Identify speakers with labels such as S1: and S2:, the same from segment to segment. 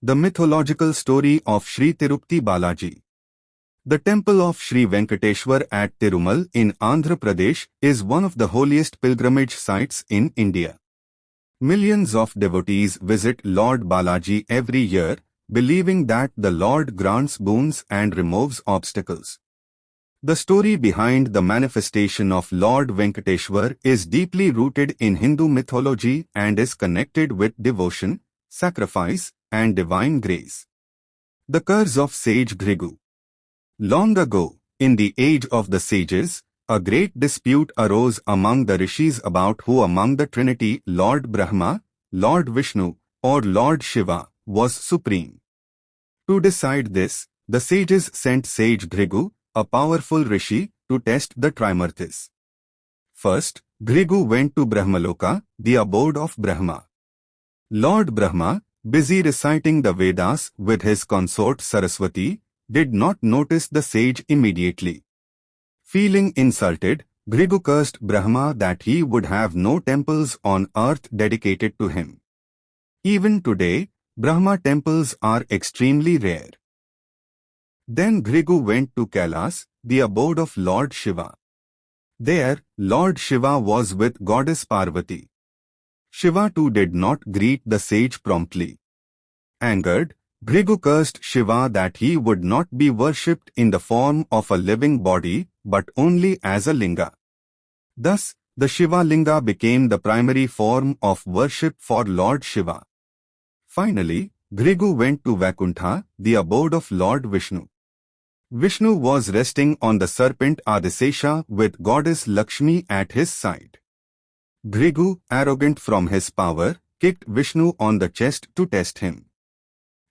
S1: The mythological story of Sri Tirupati Balaji. The temple of Sri Venkateshwar at Tirumal in Andhra Pradesh is one of the holiest pilgrimage sites in India. Millions of devotees visit Lord Balaji every year, believing that the Lord grants boons and removes obstacles. The story behind the manifestation of Lord Venkateshwar is deeply rooted in Hindu mythology and is connected with devotion, sacrifice, and divine grace. The curse of sage Bhrigu. Long ago, in the age of the sages, a great dispute arose among the rishis about who among the Trinity, Lord Brahma, Lord Vishnu, or Lord Shiva, was supreme. To decide this, the sages sent sage Bhrigu, a powerful rishi, to test the Trimurtis. First, Bhrigu went to Brahmaloka, the abode of Brahma. Lord Brahma, busy reciting the Vedas with his consort Saraswati, did not notice the sage immediately. Feeling insulted, Bhrigu cursed Brahma that he would have no temples on earth dedicated to him. Even today, Brahma temples are extremely rare. Then Bhrigu went to Kailas, the abode of Lord Shiva. There, Lord Shiva was with goddess Parvati. Shiva too did not greet the sage promptly. Angered, Bhrigu cursed Shiva that he would not be worshipped in the form of a living body, but only as a linga. Thus, the Shiva linga became the primary form of worship for Lord Shiva. Finally, Bhrigu went to Vaikuntha, the abode of Lord Vishnu. Vishnu was resting on the serpent Adisesha with goddess Lakshmi at his side. Bhrigu, arrogant from his power, kicked Vishnu on the chest to test him.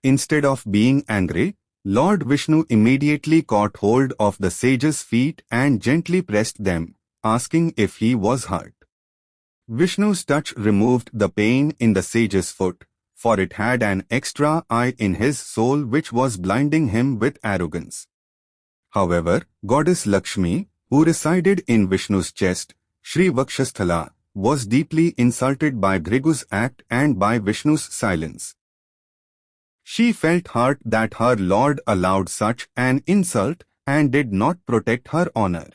S1: Instead of being angry, Lord Vishnu immediately caught hold of the sage's feet and gently pressed them, asking if he was hurt. Vishnu's touch removed the pain in the sage's foot, for it had an extra eye in his soul which was blinding him with arrogance. However, goddess Lakshmi, who resided in Vishnu's chest, Sri Vakshasthala, was deeply insulted by Bhrigu's act and by Vishnu's silence. She felt hurt that her lord allowed such an insult and did not protect her honor.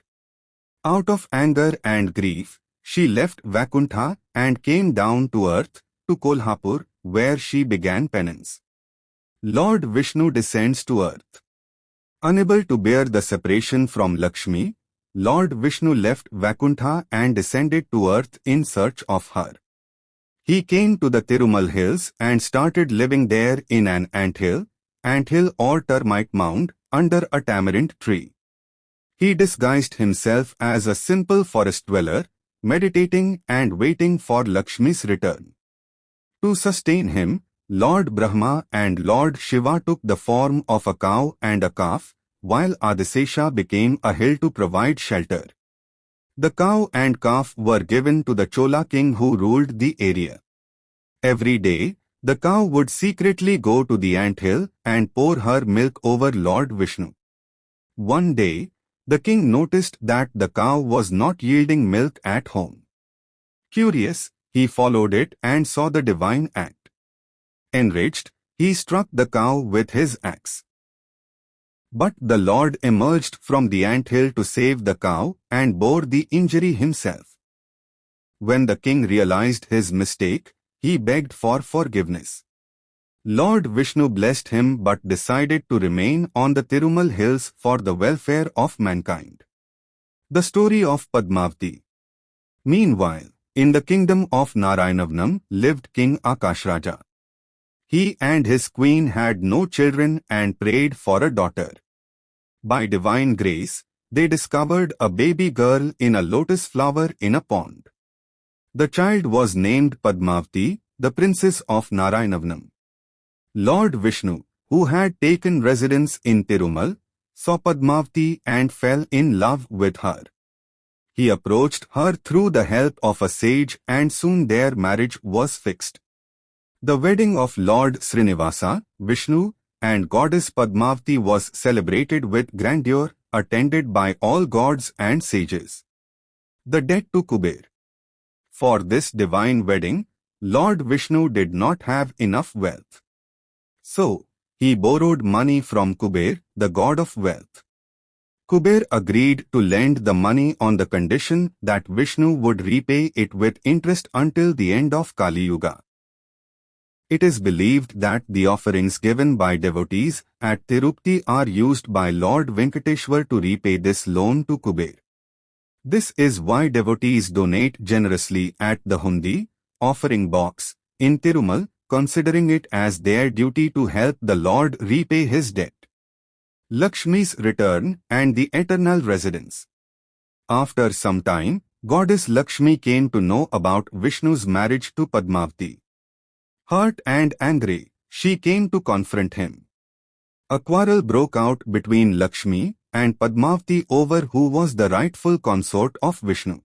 S1: Out of anger and grief, she left Vaikuntha and came down to earth, to Kolhapur, where she began penance. Lord Vishnu descends to earth. Unable to bear the separation from Lakshmi, Lord Vishnu left Vaikuntha and descended to earth in search of her. He came to the Tirumal hills and started living there in an anthill or termite mound, under a tamarind tree. He disguised himself as a simple forest dweller, meditating and waiting for Lakshmi's return. To sustain him, Lord Brahma and Lord Shiva took the form of a cow and a calf, while Adisesha became a hill to provide shelter. The cow and calf were given to the Chola king who ruled the area. Every day, the cow would secretly go to the anthill and pour her milk over Lord Vishnu. One day, the king noticed that the cow was not yielding milk at home. Curious, he followed it and saw the divine act. Enraged, he struck the cow with his axe. But the Lord emerged from the anthill to save the cow and bore the injury himself. When the king realized his mistake, he begged for forgiveness. Lord Vishnu blessed him but decided to remain on the Tirumal hills for the welfare of mankind. The story of Padmavati. Meanwhile, in the kingdom of Narayanavnam lived King Akashraja. He and his queen had no children and prayed for a daughter. By divine grace, they discovered a baby girl in a lotus flower in a pond. The child was named Padmavati, the princess of Narayanavnam. Lord Vishnu, who had taken residence in Tirumal, saw Padmavati and fell in love with her. He approached her through the help of a sage and soon their marriage was fixed. The wedding of Lord Srinivasa, Vishnu, and goddess Padmavati was celebrated with grandeur, attended by all gods and sages. The debt to Kuber. For this divine wedding, Lord Vishnu did not have enough wealth. So, he borrowed money from Kuber, the god of wealth. Kuber agreed to lend the money on the condition that Vishnu would repay it with interest until the end of Kali Yuga. It is believed that the offerings given by devotees at Tirupati are used by Lord Venkateshwar to repay this loan to Kuber. This is why devotees donate generously at the Hundi, offering box, in Tirumal, considering it as their duty to help the Lord repay his debt. Lakshmi's return and the eternal residence. After some time, goddess Lakshmi came to know about Vishnu's marriage to Padmavati. Hurt and angry, she came to confront him. A quarrel broke out between Lakshmi and Padmavati over who was the rightful consort of Vishnu.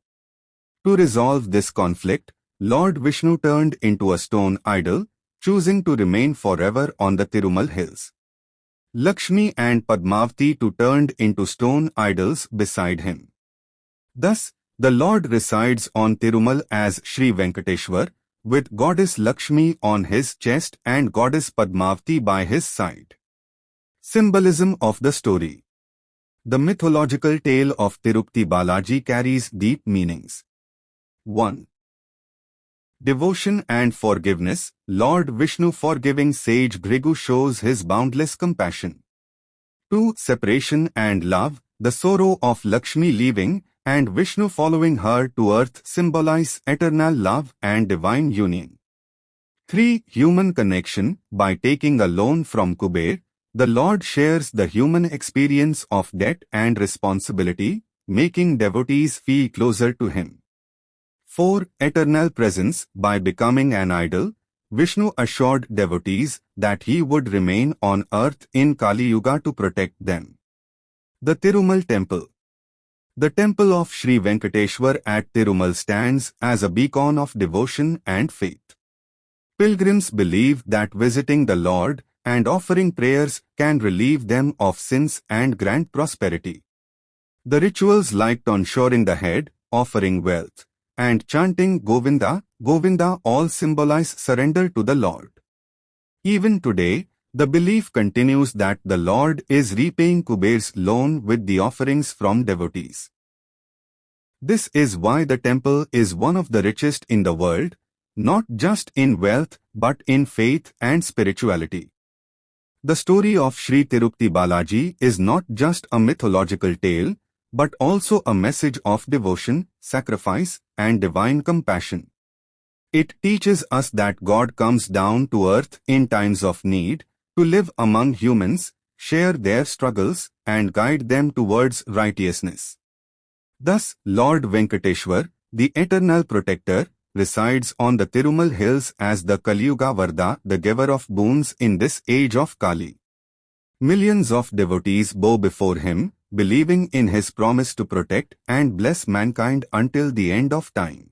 S1: To resolve this conflict, Lord Vishnu turned into a stone idol, choosing to remain forever on the Tirumal hills. Lakshmi and Padmavati too turned into stone idols beside him. Thus, the Lord resides on Tirumal as Sri Venkateshwar, with goddess Lakshmi on his chest and goddess Padmavati by his side. Symbolism of the story. The mythological tale of Tirupati Balaji carries deep meanings. 1. Devotion and forgiveness. Lord Vishnu forgiving sage Bhrigu shows his boundless compassion. 2. Separation and love. The sorrow of Lakshmi leaving and Vishnu following her to earth symbolize eternal love and divine union. 3. Human connection. By taking a loan from Kuber, the Lord shares the human experience of debt and responsibility, making devotees feel closer to him. 4. Eternal presence. By becoming an idol, Vishnu assured devotees that he would remain on earth in Kali Yuga to protect them. The Tirumal Temple. The temple of Sri Venkateshwar at Tirumal stands as a beacon of devotion and faith. Pilgrims believe that visiting the Lord and offering prayers can relieve them of sins and grant prosperity. The rituals like tonsuring the head, offering wealth, and chanting Govinda, Govinda all symbolize surrender to the Lord. Even today, the belief continues that the Lord is repaying Kuber's loan with the offerings from devotees. This is why the temple is one of the richest in the world, not just in wealth but in faith and spirituality. The story of Sri Tirupati Balaji is not just a mythological tale, but also a message of devotion, sacrifice, and divine compassion. It teaches us that God comes down to earth in times of need, to live among humans, share their struggles, and guide them towards righteousness. Thus, Lord Venkateshwar, the eternal protector, resides on the Tirumal hills as the Kaliyuga Varda, the giver of boons in this age of Kali. Millions of devotees bow before him, believing in his promise to protect and bless mankind until the end of time.